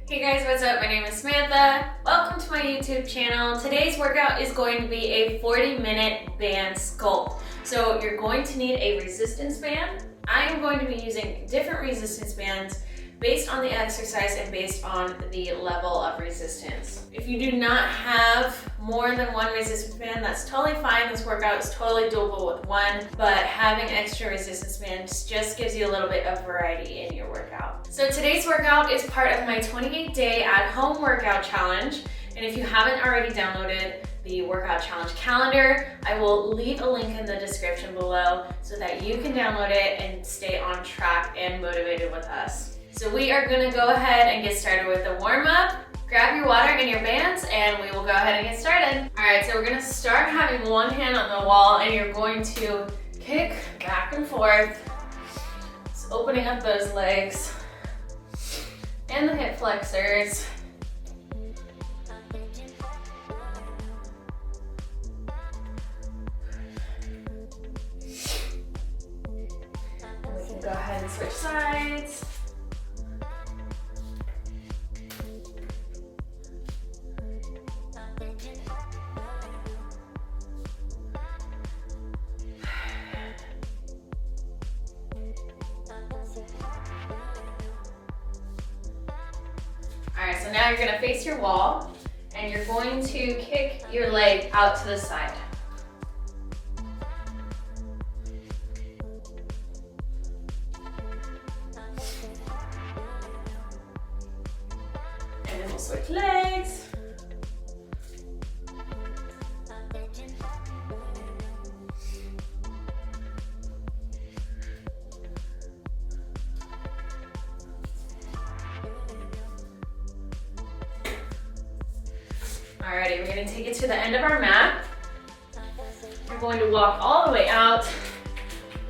Hey guys, what's up? My name is Samantha. Welcome to my YouTube channel. Today's workout is going to be a 40-minute band sculpt. So you're going to need a resistance band. I am going to be using different resistance bands based on the exercise and based on the level of resistance. If you do not have more than one resistance band, that's totally fine. This workout is totally doable with one, but having extra resistance bands just gives you a little bit of variety in your workout. So today's workout is part of my 28-day at-home workout challenge. And if you haven't already downloaded the workout challenge calendar, I will leave a link in the description below so that you can download it and stay on track and motivated with us. So we are gonna go ahead and get started with the warm-up. Grab your water and your bands and we will go ahead and get started. All right, so we're gonna start having one hand on the wall and you're going to kick back and forth. Just opening up those legs and the hip flexors. And we can go ahead and switch sides. All right, so now you're gonna face your wall and you're going to kick your leg out to the side. And then we'll switch legs. Alrighty, we're going to take it to the end of our mat. You're going to walk all the way out.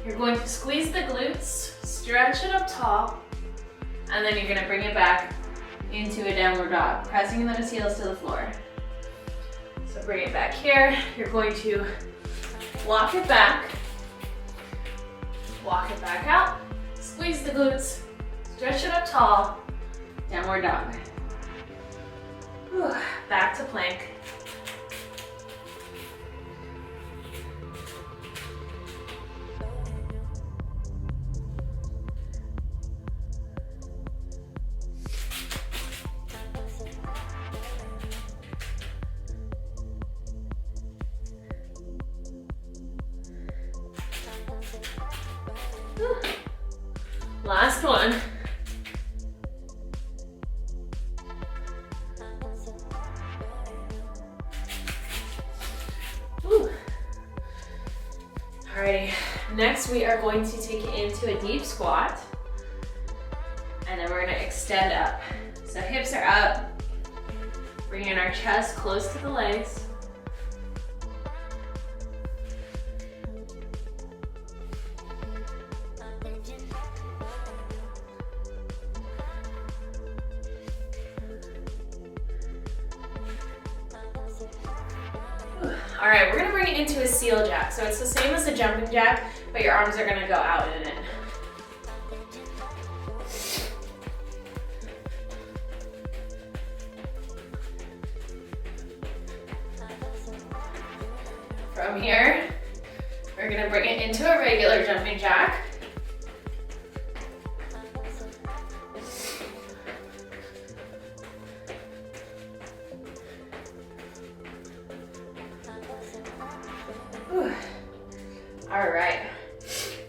You're going to squeeze the glutes, stretch it up tall, and then you're going to bring it back into a downward dog, pressing those heels to the floor. So bring it back here. You're going to walk it back out, squeeze the glutes, stretch it up tall, downward dog. Back to plank. Last one. Alrighty, next we are going to take it into a deep squat and then we're going to extend up. So hips are up, bringing our chest close to the legs. All right, we're gonna bring it into a seal jack. So it's the same as a jumping jack, but your arms are gonna go out and in. From here, we're gonna bring it into a regular jumping jack. All right,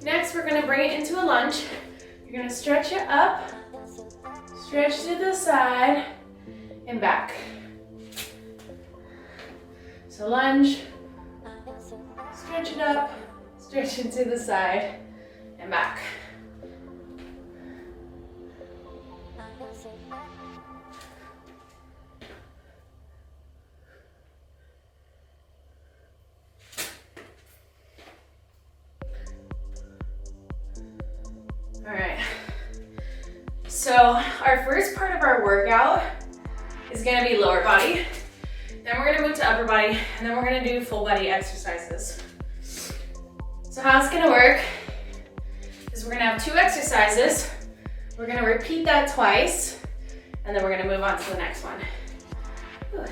next we're gonna bring it into a lunge. You're gonna stretch it up, stretch to the side, and back. So lunge, stretch it up, stretch it to the side, and back. All right, so our first part of our workout is gonna be lower body. Then we're gonna move to upper body, and then we're gonna do full body exercises. So how it's gonna work is we're gonna have 2 exercises. We're gonna repeat that twice, and then we're gonna move on to the next one. All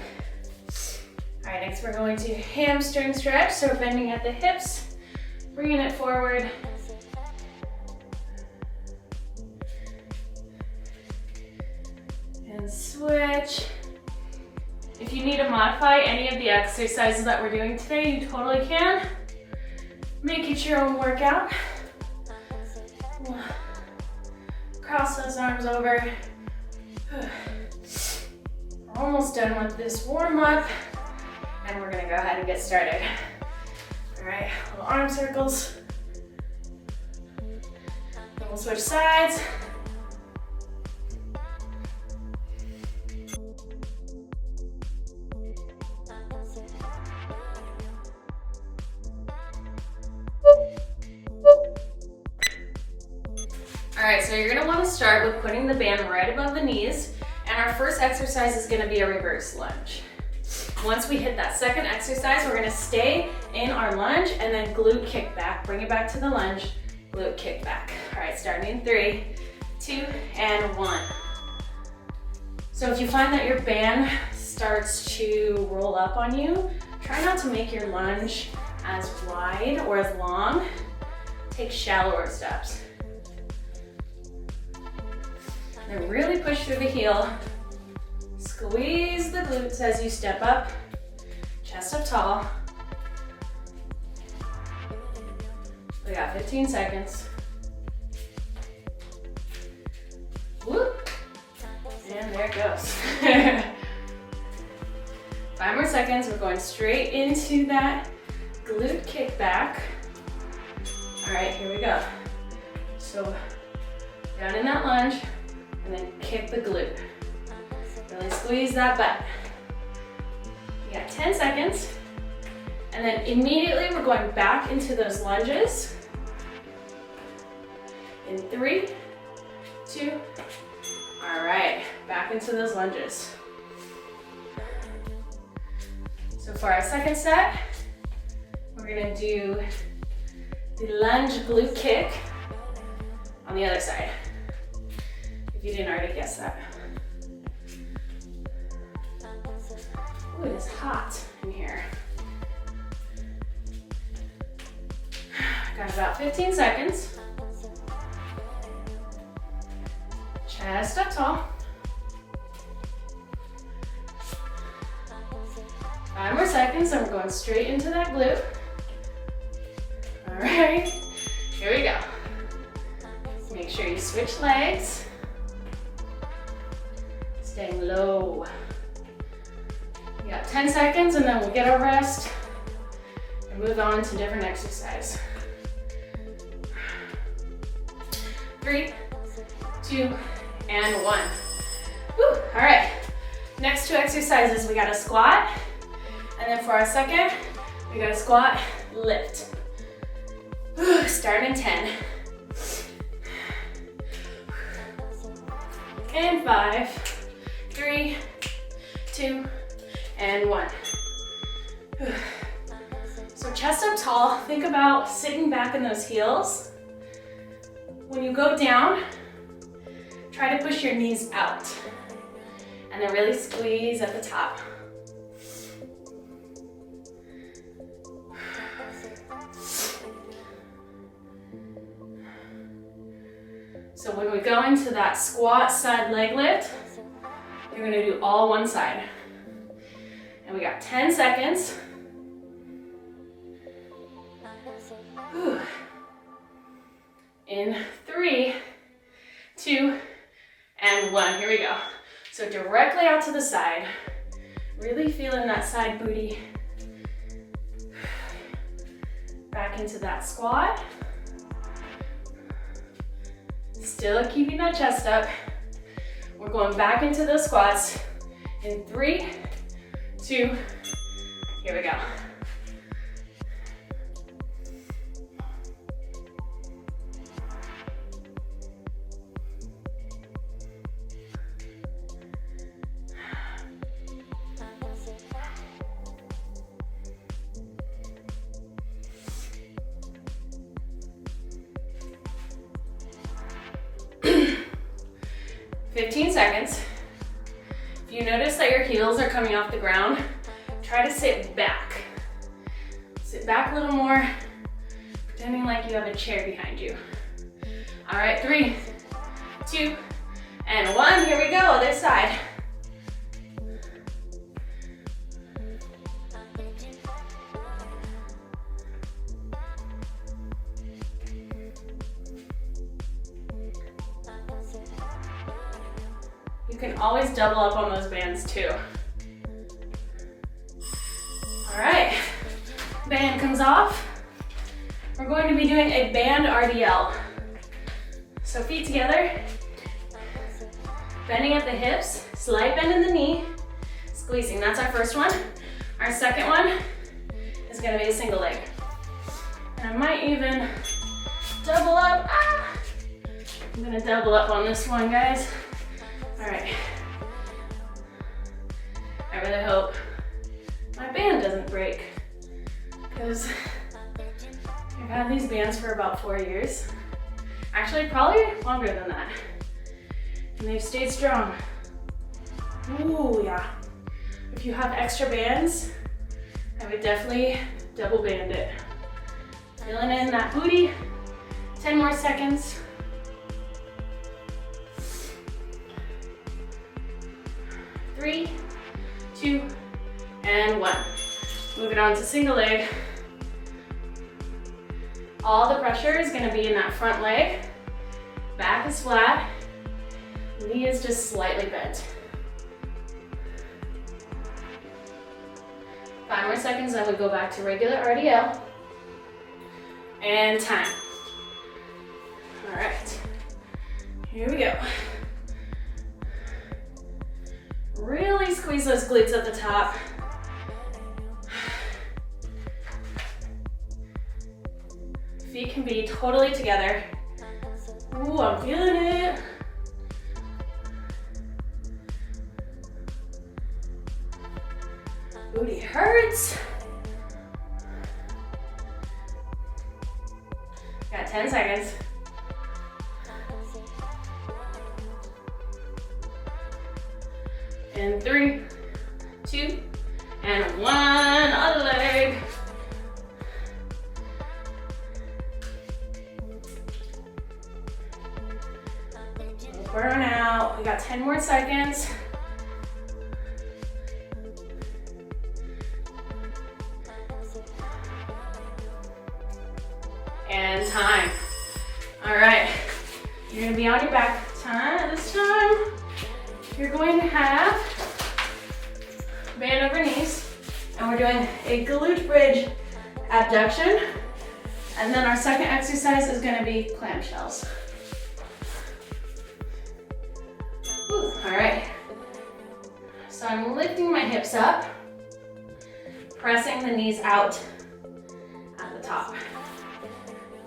right, next we're going to hamstring stretch. So we're bending at the hips, bringing it forward. And switch. If you need to modify any of the exercises that we're doing today, you totally can. Make it your own workout. Cross those arms over. We're almost done with this warm up, and we're gonna go ahead and get started. All right, little arm circles. Then we'll switch sides. All right, so you're gonna wanna start with putting the band right above the knees, and our first exercise is gonna be a reverse lunge. Once we hit that second exercise, we're gonna stay in our lunge and then glute kick back. Bring it back to the lunge, glute kick back. All right, starting in 3, 2, and 1. So if you find that your band starts to roll up on you, try not to make your lunge as wide or as long. Take shallower steps. And really push through the heel. Squeeze the glutes as you step up. Chest up tall. We got 15 seconds. Whoop. And there it goes. 5 more seconds. We're going straight into that glute kick back. All right, here we go. So down in that lunge, and then kick the glute. Really squeeze that butt. You got 10 seconds. And then immediately we're going back into those lunges. In 3, 2, all right, back into those lunges. So for our second set, we're gonna do the lunge glute kick on the other side. You didn't already guess that. Ooh, it is hot in here. Got about 15 seconds. Chest up tall. 5 more seconds, and we're going straight into that glute. All right, here we go. Make sure you switch legs. Staying low. You got 10 seconds, and then we'll get our rest and move on to different exercise. 3, 2, and 1. Woo. All right, next 2 exercises, we got a squat, and then for our second, we got a squat, lift. Woo. Start in 10. And 5. 3, 2, and 1. So chest up tall, think about sitting back in those heels. When you go down, try to push your knees out. And then really squeeze at the top. So when we go into that squat side leg lift, you're gonna do all one side. And we got 10 seconds. Whew. In 3, 2, and 1. Here we go. So directly out to the side. Really feeling that side booty. Back into that squat. Still keeping that chest up. We're going back into those squats in 3, 2, here we go. Fifteen seconds. If you notice that your heels are coming off the ground, try to sit back. Sit back a little more, pretending like you have a chair behind you. All right, 3, 2, and 1. Here we go, other side. You can always double up on those bands too. All right, band comes off. We're going to be doing a band RDL. So feet together, bending at the hips, slight bend in the knee, squeezing. That's our first one. Our second one is gonna be a single leg. And I might even double up. I'm gonna double up on this one, guys. All right. I really hope my band doesn't break, because I've had these bands for about 4 years. Actually, probably longer than that. And they've stayed strong. Ooh, yeah. If you have extra bands, I would definitely double band it. Feeling in that booty. 10 more seconds. 3, 2, and 1. Moving on to single leg. All the pressure is going to be in that front leg. Back is flat. Knee is just slightly bent. 5 more seconds, then we go back to regular RDL. And time. All right. Here we go. Really squeeze those glutes at the top. Feet can be totally together. Ooh, I'm feeling it. Booty hurts. Got 10 seconds. And 3, 2, and 1. Other leg. Burn out. We got 10 more seconds. And time. All right. You're gonna be on your back this time. You're going to have band over knees, and we're doing a glute bridge abduction. And then our second exercise is gonna be clamshells. Ooh, all right. So I'm lifting my hips up, pressing the knees out at the top.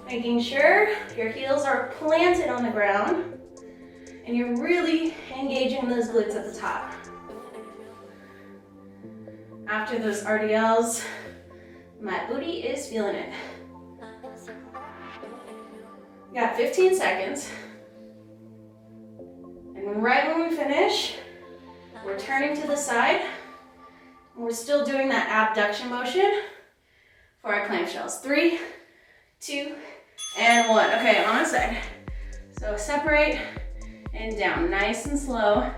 Making sure your heels are planted on the ground and you're really engaging those glutes at the top. After those RDLs, my booty is feeling it. Got 15 seconds. And right when we finish, we're turning to the side. And we're still doing that abduction motion for our clamshells. 3, 2, and 1. Okay, on the side. So separate and down, nice and slow.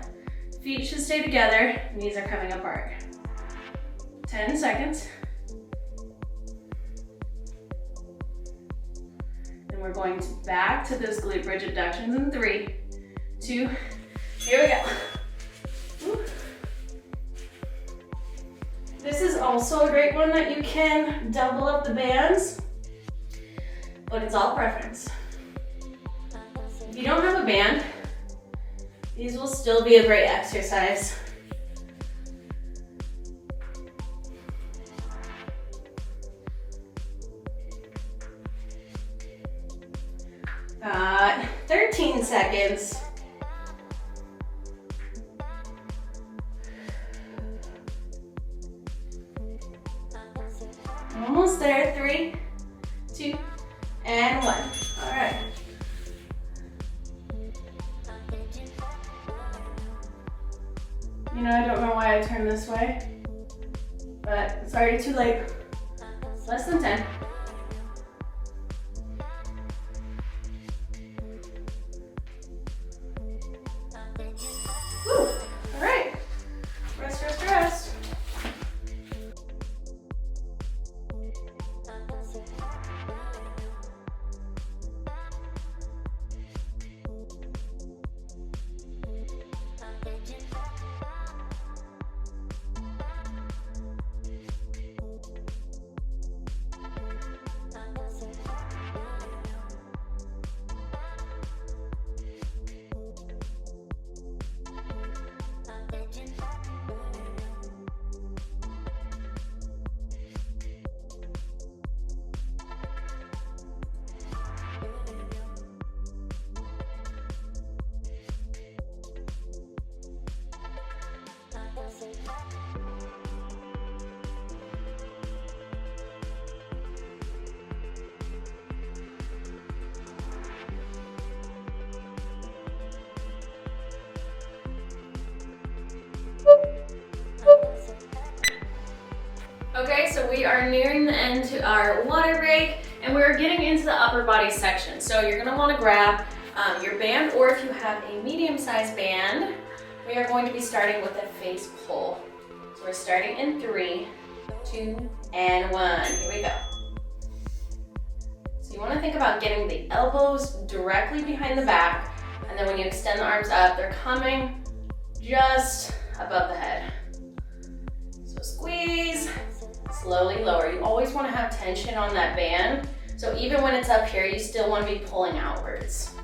Feet should stay together, knees are coming apart. 10 seconds. Then we're going to back to those glute bridge abductions in 3, 2, here we go. Woo. This is also a great one that you can double up the bands, but it's all preference. If you don't have a band, these will still be a great exercise. Got 13 seconds. Almost there. 3, 2, and 1. All right. You know, I don't know why I turned this way, but it's already too late. Less than 10. Woo! All right. Rest, rest, rest. Okay, so we are nearing the end to our water break, and we're getting into the upper body section. So you're gonna wanna grab your band, or if you have a medium-sized band, we are going to be starting with a face pull. So we're starting in 3, 2, and 1. Here we go. So you wanna think about getting the elbows directly behind the back, and then when you extend the arms up, they're coming just above the head. So squeeze. Slowly lower. You always want to have tension on that band. So even when it's up here, you still want to be pulling outwards.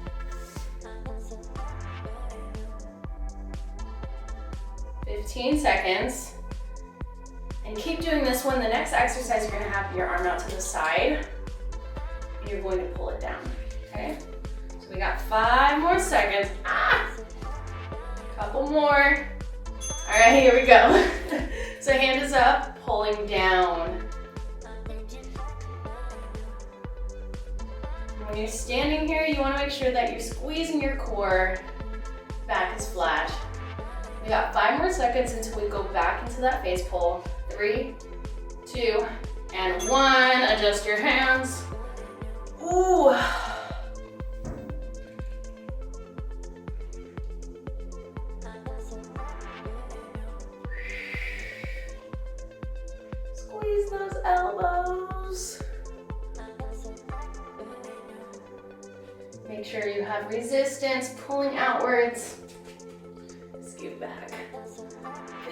"15 seconds. And keep doing this one. The next exercise, you're going to have your arm out to the side. And you're going to pull it down. Okay? So we got 5 more seconds. Couple more. All right, here we go. So hand is up, pulling down. When you're standing here, you want to make sure that you're squeezing your core, back is flat. We got 5 more seconds until we go back into that face pull. 3, 2, and 1. Adjust your hands. Ooh. Squeeze those elbows. Make sure you have resistance, pulling outwards. Scoot back.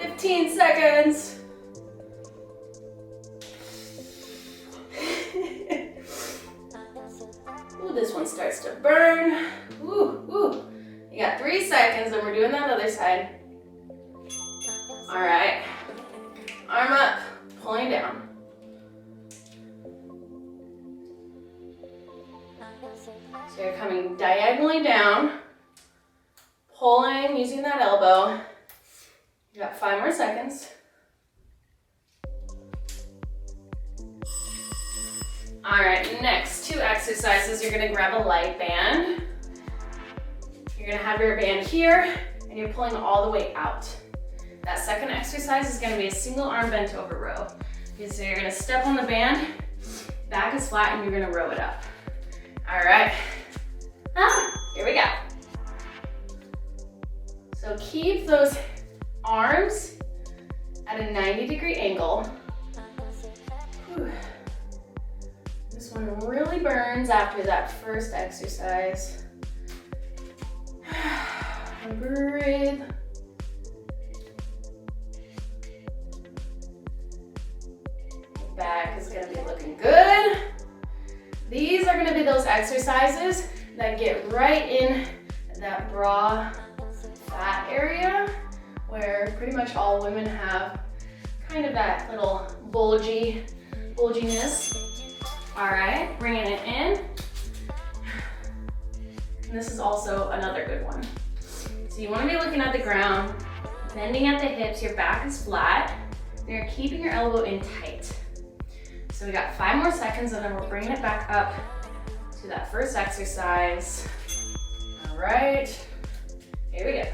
15 seconds. Ooh, this one starts to burn. Ooh, ooh. You got 3 seconds, and we're doing that other side. All right. Arm up, pulling down. So you're coming diagonally down, pulling, using that elbow. You got 5 more seconds. All right, next 2 exercises. You're gonna grab a light band. You're gonna have your band here, and you're pulling all the way out. That second exercise is gonna be a single arm bent over row. So you're gonna step on the band, back is flat, and you're gonna row it up. All right, here we go. So keep those arms at a 90-degree angle. Whew. This one really burns after that first exercise. And breathe. Back is gonna be looking good. These are gonna be those exercises that get right in that bra fat area where pretty much all women have kind of that little bulginess. All right, bringing it in. And this is also another good one. So you wanna be looking at the ground, bending at the hips, your back is flat, and you're keeping your elbow in tight. So we got 5 more seconds, and then we're bringing it back up to that first exercise. All right, here we go.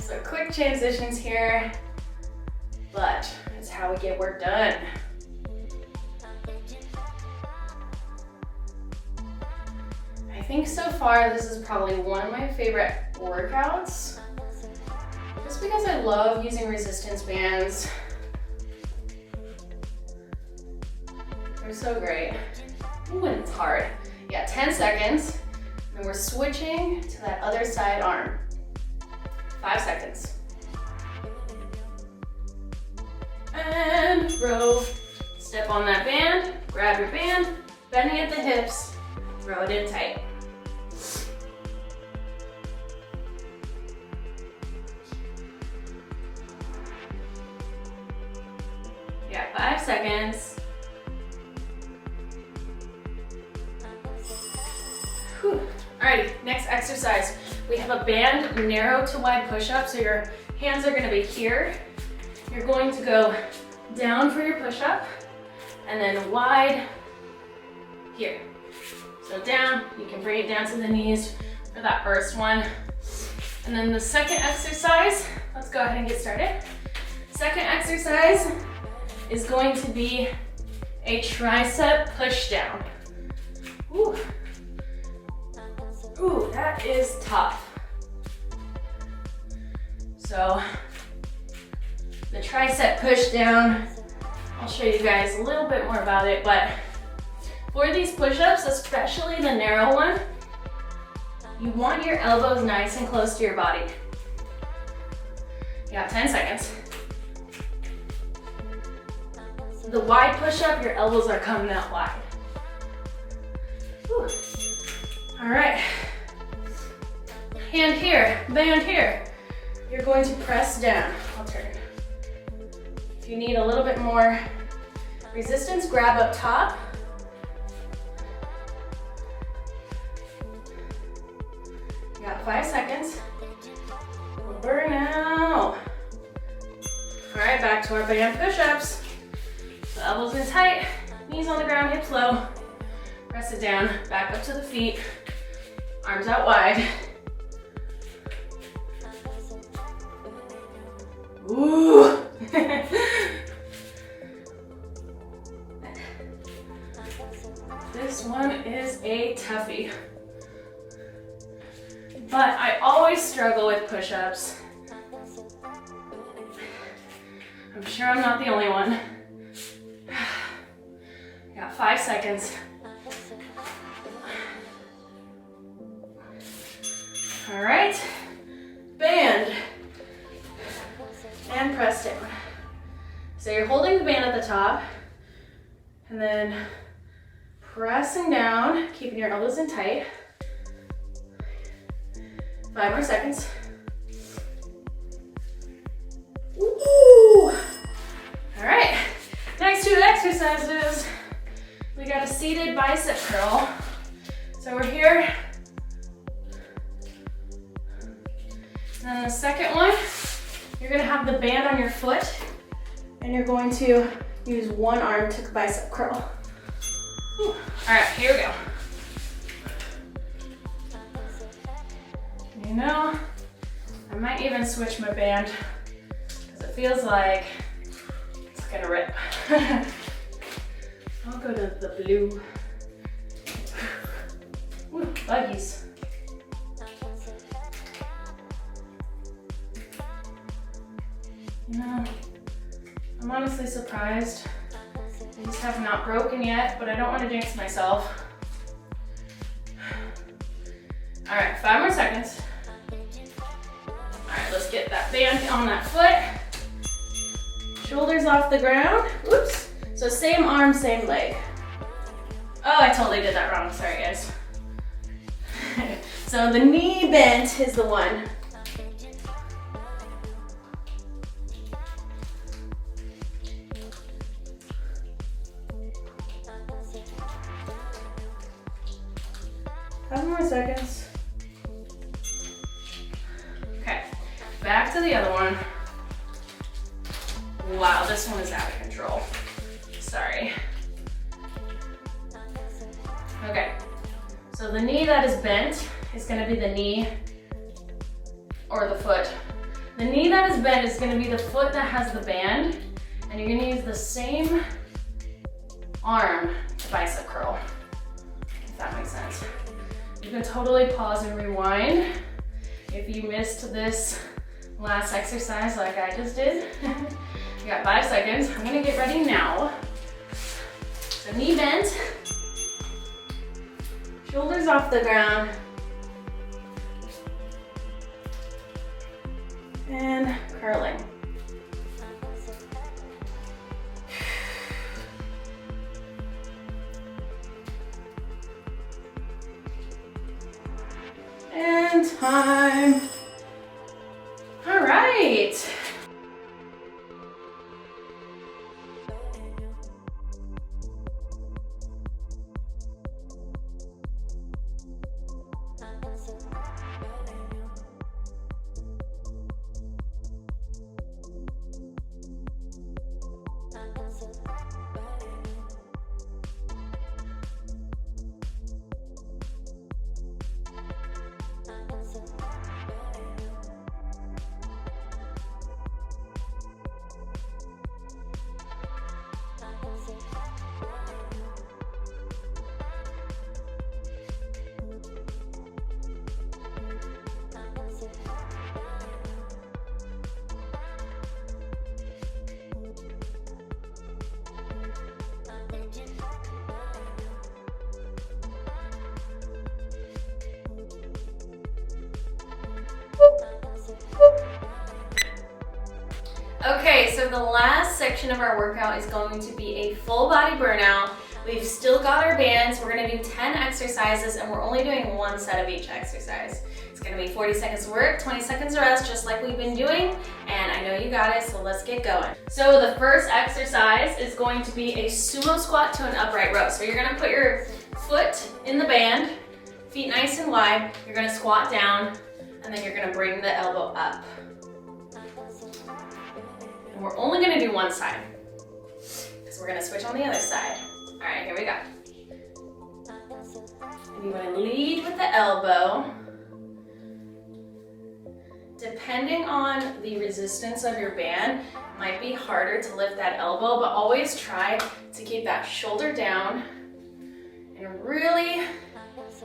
So quick transitions here, but it's how we get work done. I think so far this is probably one of my favorite workouts, just because I love using resistance bands. They're so great. Ooh, and it's hard. Yeah, 10 seconds, and we're switching to that other side arm. 5 seconds. And row. Step on that band, grab your band, bending at the hips, throw it in tight. Yeah, 5 seconds. Whew. Alrighty, next exercise. We have a band narrow to wide push-up, so your hands are gonna be here. You're going to go down for your push-up, and then wide here. So down, you can bring it down to the knees for that first one. And then the second exercise, let's go ahead and get started. Second exercise is going to be a tricep push down. Ooh. Ooh, that is tough. So the tricep push down, I'll show you guys a little bit more about it, but for these push-ups, especially the narrow one, you want your elbows nice and close to your body. You got 10 seconds. The wide push-up, your elbows are coming out wide. Whew. All right. Hand here, band here. You're going to press down. I'll turn. If you need a little bit more resistance, grab up top. You got 5 seconds. Burn out. All right, back to our band push-ups. So elbows in tight, knees on the ground, hips low. Press it down, back up to the feet. Arms out wide. Ooh. This one is a toughie. But I always struggle with push-ups. I'm sure I'm not the only one. Got 5 seconds. All right, band and press down. So you're holding the band at the top and then pressing down, keeping your elbows in tight. 5 more seconds. Ooh. All right, next 2 exercises. We got a seated bicep curl. So we're here. And then the second one, you're gonna have the band on your foot and you're going to use one arm to bicep curl. Whew. All right, here we go. You know, I might even switch my band because it feels like it's gonna rip. I'll go to the blue. Ooh, buggies. You know, I'm honestly surprised. These have not broken yet, but I don't want to jinx myself. All right, 5 more seconds. All right, let's get that band on that foot. Shoulders off the ground. Whoops. So same arm, same leg. Oh, I totally did that wrong. Sorry, guys. So the knee bent is the one. Five more seconds. Okay, back to the other one. Wow, this one is out of control. Sorry. Okay, so the knee that is bent is gonna be the knee or the foot The knee that is bent is gonna be the foot that has the band, and you're gonna use the same arm to bicep curl, if that makes sense. You can totally pause and rewind. If you missed this last exercise like I just did, you got 5 seconds. I'm gonna get ready now. So knee bent, shoulders off the ground, and curling. And time. All right. Okay, so the last section of our workout is going to be a full body burnout. We've still got our bands. We're gonna do 10 exercises and we're only doing 1 set of each exercise. It's gonna be 40 seconds of work, 20 seconds of rest, just like we've been doing. And I know you got it, so let's get going. So the first exercise is going to be a sumo squat to an upright row. So you're gonna put your foot in the band, feet nice and wide. You're gonna squat down and then you're gonna bring the elbow up. And we're only gonna do one side because we're gonna switch on the other side. All right, here we go. And you wanna lead with the elbow. Depending on the resistance of your band, it might be harder to lift that elbow, but always try to keep that shoulder down and really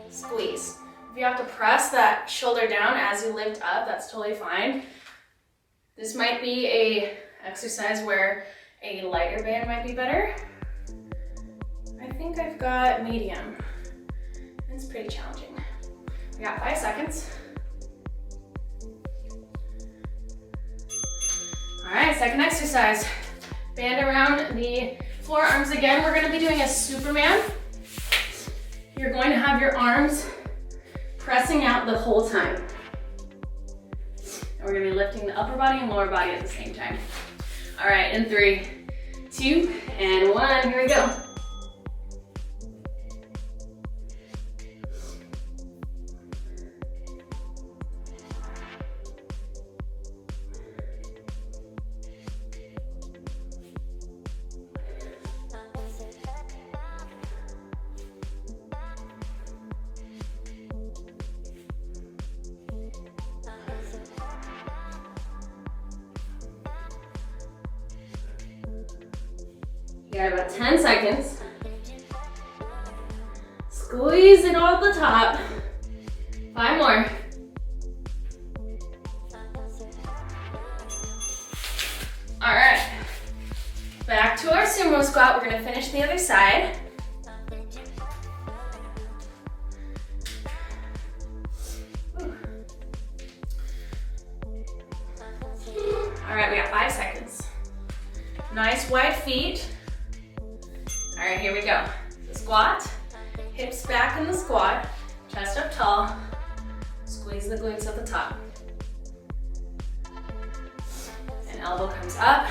squeeze. If you have to press that shoulder down as you lift up, that's totally fine. This might be a exercise where a lighter band might be better. I think I've got medium. It's pretty challenging. We got 5 seconds. All right, second exercise. Band around the forearms again. We're gonna be doing a Superman. You're going to have your arms pressing out the whole time. And we're gonna be lifting the upper body and lower body at the same time. All right, in 3, 2, and 1, here we go. You got about 10 seconds. Squeeze it all at the top. 5 more. All right. Back to our sumo squat. We're gonna finish the other side. All right, we got 5 seconds. Nice wide feet. All right, here we go. So squat, hips back in the squat, chest up tall, squeeze the glutes at the top. And elbow comes up.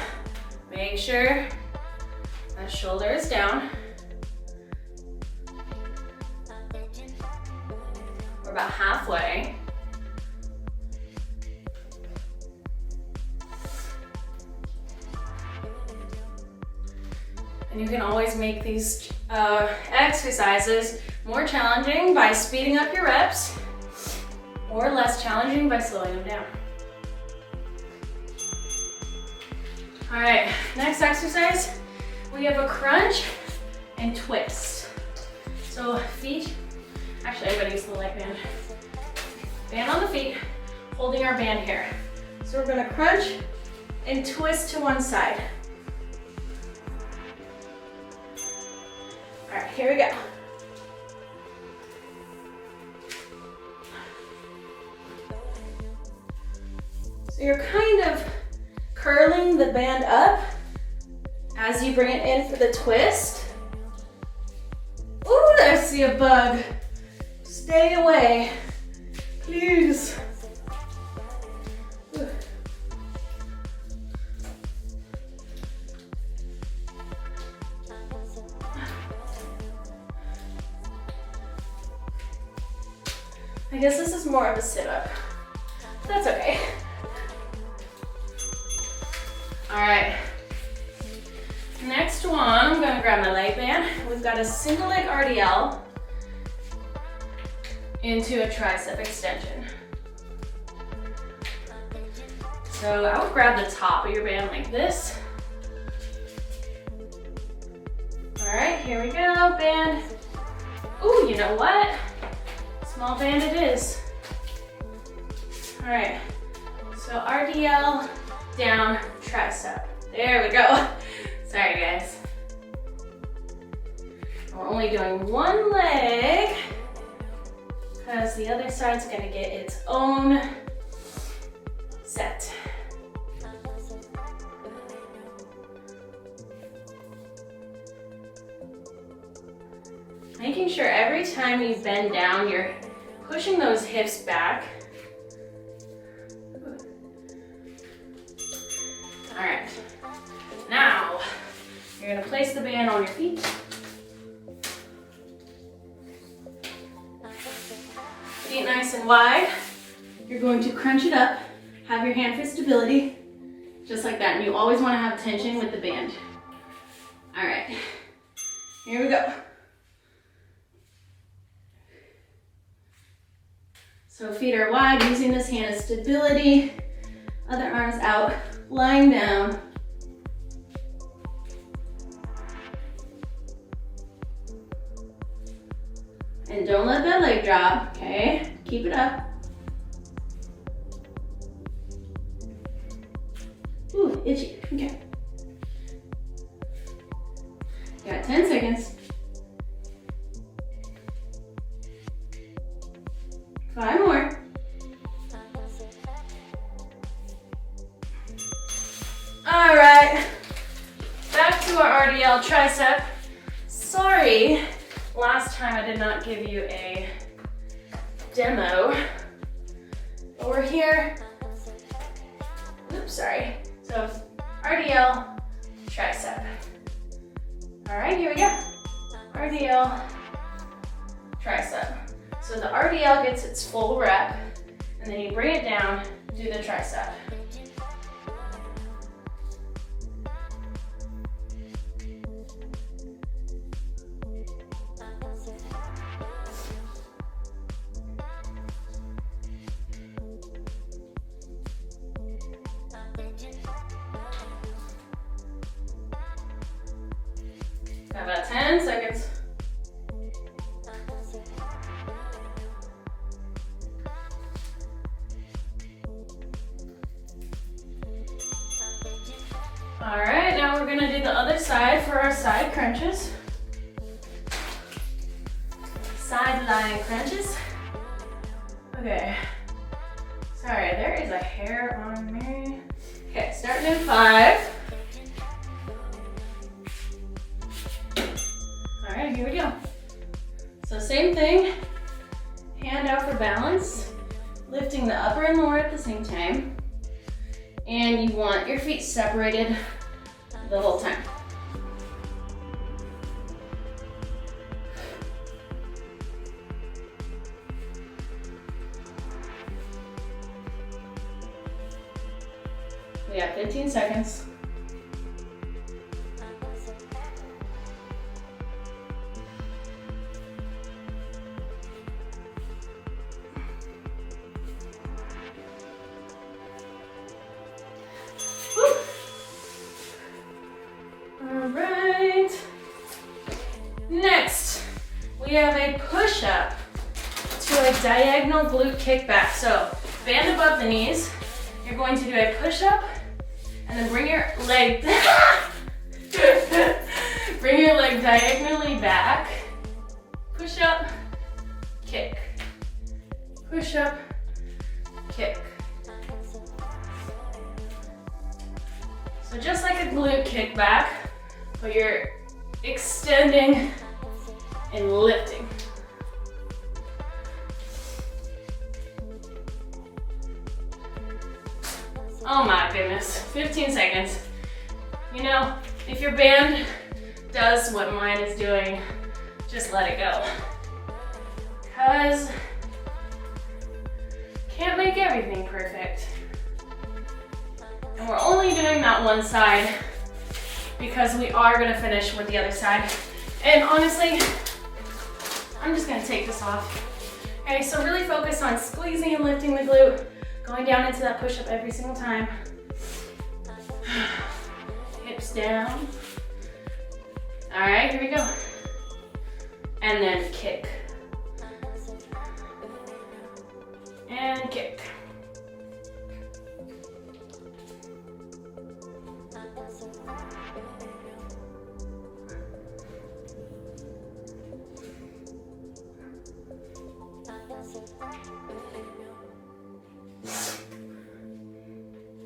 Make sure that shoulder is down. We're about halfway. And you can always make these exercises more challenging by speeding up your reps or less challenging by slowing them down. All right, next exercise, we have a crunch and twist. So feet, actually I'm gonna use the light band. Band on the feet, holding our band here. So we're gonna crunch and twist to one side. All right, here we go. So you're kind of curling the band up as you bring it in for the twist. Ooh, I see a bug. Stay away, please. Ooh. I guess this is more of a sit-up. That's okay. All right. Next one, I'm gonna grab my leg band. We've got a single leg RDL into a tricep extension. So I would grab the top of your band like this. All right, here we go, band. Ooh, you know what? Small band it is. All right, so RDL down, tricep. There we go. Sorry guys. We're only doing one leg because the other side's gonna get its own set. Making sure every time you bend down, you're pushing those hips back. All right, now you're gonna place the band on your feet. Feet nice and wide. You're going to crunch it up, have your hand for stability, just like that. And you always wanna have tension with the band. All right, here we go. So feet are wide, using this hand as stability. Other arms out, lying down. And don't let that leg drop, okay? Keep it up. Ooh, itchy, okay. Got 10 seconds. 5 more. All right, back to our RDL tricep. Sorry, last time I did not give you a demo, but we're here. Oops, sorry. So RDL tricep. All right, here we go. RDL tricep. So the RDL gets its full rep, and then you bring it down, do the tricep. Got about 10 seconds. All right, now we're gonna do the other side for our side crunches. Side lying crunches. Okay. Sorry, there is a hair on me. Okay, starting in 5. All right, here we go. So same thing, hand out for balance, lifting the upper and lower at the same time. And you want your feet separated the whole time. We have 15 seconds. diagonal glute kickback. So band above the knees. You're going to do a push-up and then bring your leg bring your leg diagonally back. Push up, kick. Push up, kick. So just like a glute kickback, but you're extending and lifting. Oh my goodness, 15 seconds. You know, if your band does what mine is doing, just let it go. Because can't make everything perfect. And we're only doing that one side because we are gonna finish with the other side. And honestly, I'm just gonna take this off. Okay, so really focus on squeezing and lifting the glute, going down into that push-up every single time. Hips down. All right, here we go. And then kick. And kick.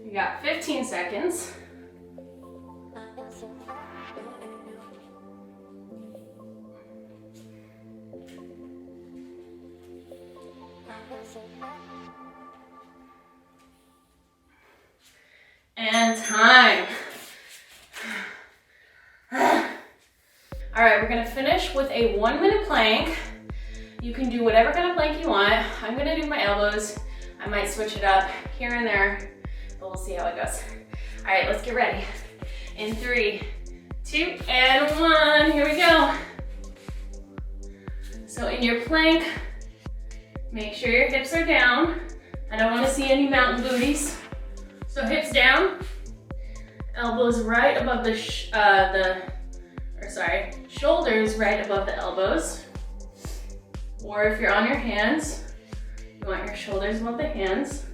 You got 15 seconds. And time. All right, we're gonna finish with a 1-minute plank. You can do whatever kind of plank you want. I'm gonna do my elbows. I might switch it up here and there, but we'll see how it goes. All right, let's get ready. In 3, 2, and 1, here we go. So in your plank, make sure your hips are down. I don't wanna see any mountain booties. So hips down, elbows right above the, shoulders right above the elbows. Or if you're on your hands, you want your shoulders above the hands.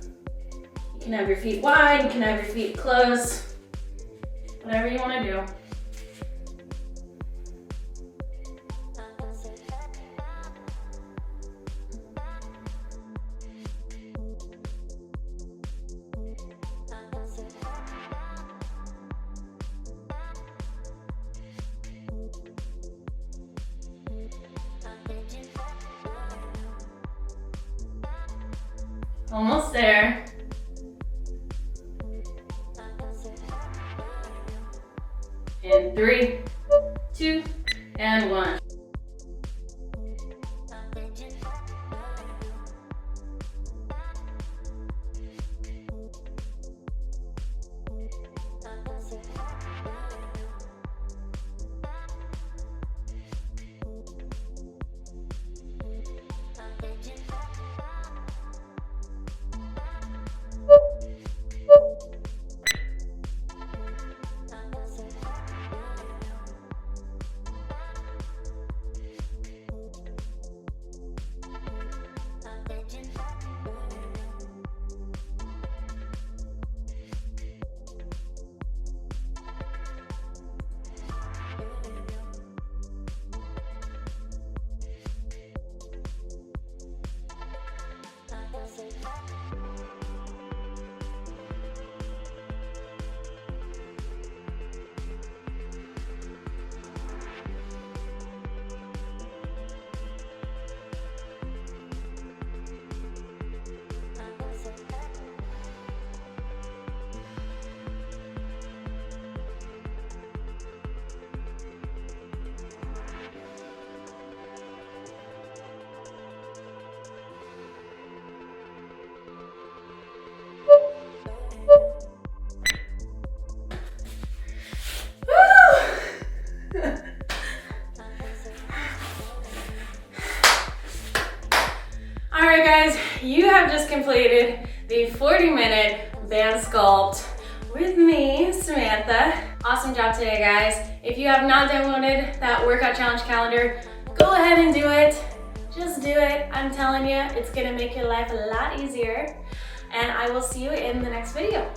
You can have your feet wide, you can have your feet closed, whatever you want to do. Almost there. In 3, 2, and 1. Alright guys, you have just completed the 40-minute band sculpt with me, Samantha. Awesome job today, guys. If you have not downloaded that workout challenge calendar, go ahead and do it. Just do it. I'm telling you, it's gonna make your life a lot easier. And I will see you in the next video.